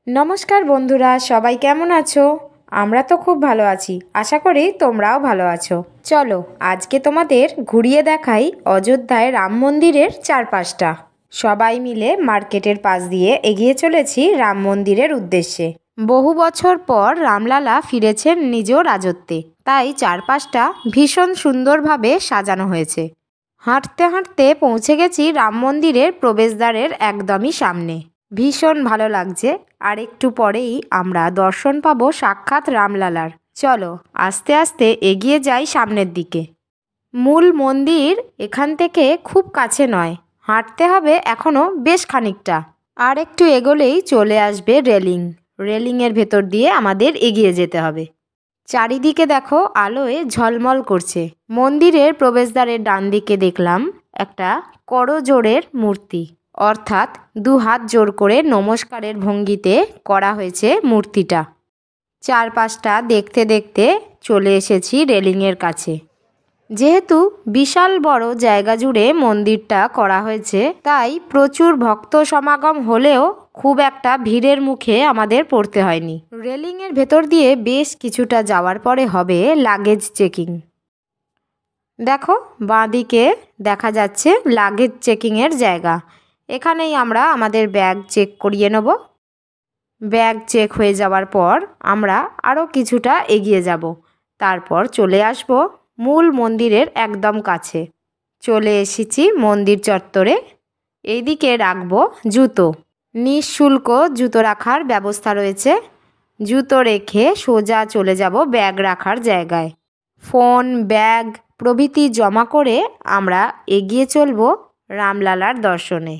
নমস্কার বন্ধুরা, সবাই কেমন আছো? আমরা তো খুব ভালো আছি। আশা করি তোমরাও ভালো আছো। চলো আজকে তোমাদের ঘুরিয়ে দেখাই অযোধ্যায় রাম মন্দিরের চারপাশটা। সবাই মিলে মার্কেটের পাশ দিয়ে এগিয়ে চলেছি রাম মন্দিরের উদ্দেশ্যে। বহু বছর পর রামলালা ফিরেছেন নিজ রাজত্বে, তাই চারপাশটা ভীষণ সুন্দরভাবে সাজানো হয়েছে। হাঁটতে হাঁটতে পৌঁছে গেছি রাম মন্দিরের প্রবেশদ্বারের একদমই সামনে। ভীষণ ভালো লাগছে। আর একটু পরেই আমরা দর্শন পাবো সাক্ষাৎ রামলালার। চলো আস্তে আস্তে এগিয়ে যাই সামনের দিকে। মূল মন্দির এখান থেকে খুব কাছে নয়, হাঁটতে হবে এখনও বেশ খানিকটা। আর একটু এগোলেই চলে আসবে রেলিংয়ের ভেতর দিয়ে আমাদের এগিয়ে যেতে হবে। চারিদিকে দেখো আলোয় ঝলমল করছে। মন্দিরের প্রবেশদ্বারের ডান দিকে দেখলাম একটা করজোড়ের মূর্তি, অর্থাৎ দু হাত জোর করে নমস্কারের ভঙ্গিতে করা হয়েছে মূর্তিটা। চারপাশটা দেখতে দেখতে চলে এসেছি রেলিংয়ের কাছে। যেহেতু বিশাল বড় জায়গা জুড়ে মন্দিরটা করা হয়েছে, তাই প্রচুর ভক্ত সমাগম হলেও খুব একটা ভিড়ের মুখে আমাদের পড়তে হয়নি। রেলিংয়ের ভেতর দিয়ে বেশ কিছুটা যাওয়ার পরে হবে লাগেজ চেকিং। দেখো বাঁদিকে দেখা যাচ্ছে লাগেজ চেকিংয়ের জায়গা। এখানেই আমরা আমাদের ব্যাগ চেক করিয়ে নেব। ব্যাগ চেক হয়ে যাওয়ার পর আমরা আরও কিছুটা এগিয়ে যাব। তারপর চলে আসব মূল মন্দিরের একদম কাছে। চলে এসেছি মন্দির চত্বরে। এইদিকে রাখবো জুতো। নিঃশুল্ক জুতো রাখার ব্যবস্থা রয়েছে। জুতো রেখে সোজা চলে যাব ব্যাগ রাখার জায়গায়। ফোন, ব্যাগ প্রভৃতি জমা করে আমরা এগিয়ে চলব রামলালার দর্শনে।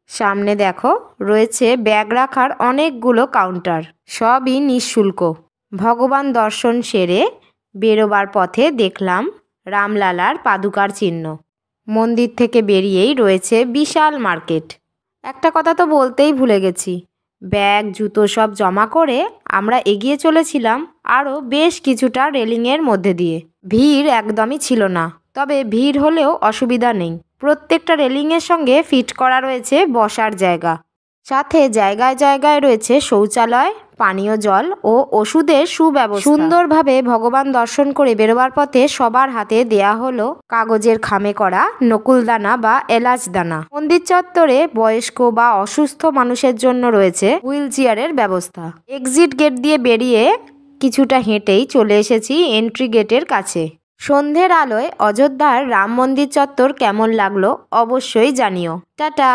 সামনে দেখো রয়েছে ব্যাগ রাখার অনেকগুলো কাউন্টার, সবই নিঃশুল্ক। ভগবান দর্শন সেরে বেরোবার পথে দেখলাম রামলালার পাদুকার চিহ্ন। মন্দির থেকে বেরিয়েই রয়েছে বিশাল মার্কেট। একটা কথা তো বলতেই ভুলে গেছি, ব্যাগ জুতো সব জমা করে আমরা এগিয়ে চলেছিলাম আরও বেশ কিছুটা রেলিংয়ের মধ্যে দিয়ে। ভিড় একদমই ছিল না, তবে ভিড় হলেও অসুবিধা নেই। প্রত্যেকটা রেলিংয়ের সঙ্গে ফিট করা রয়েছে বসার জায়গা, সাথে জায়গায় জায়গায় রয়েছে শৌচালয়, পানীয় জল ও ওষুধের সুব্যবস্থা। সুন্দরভাবে ভগবান দর্শন করে বেরোবার পথে সবার হাতে দেয়া হলো কাগজের খামে করা নকুলদানা বা এলাচ দানা। মন্দির চত্বরে বয়স্ক বা অসুস্থ মানুষের জন্য রয়েছে হুইল চেয়ারের ব্যবস্থা। এক্সিট গেট দিয়ে বেরিয়ে কিছুটা হেঁটেই চলে এসেছি এন্ট্রি গেটের কাছে। সন্ধ্যের আলোয় অযোধ্যার রাম মন্দির চত্বর কেমন লাগলো অবশ্যই জানিও। টাটা।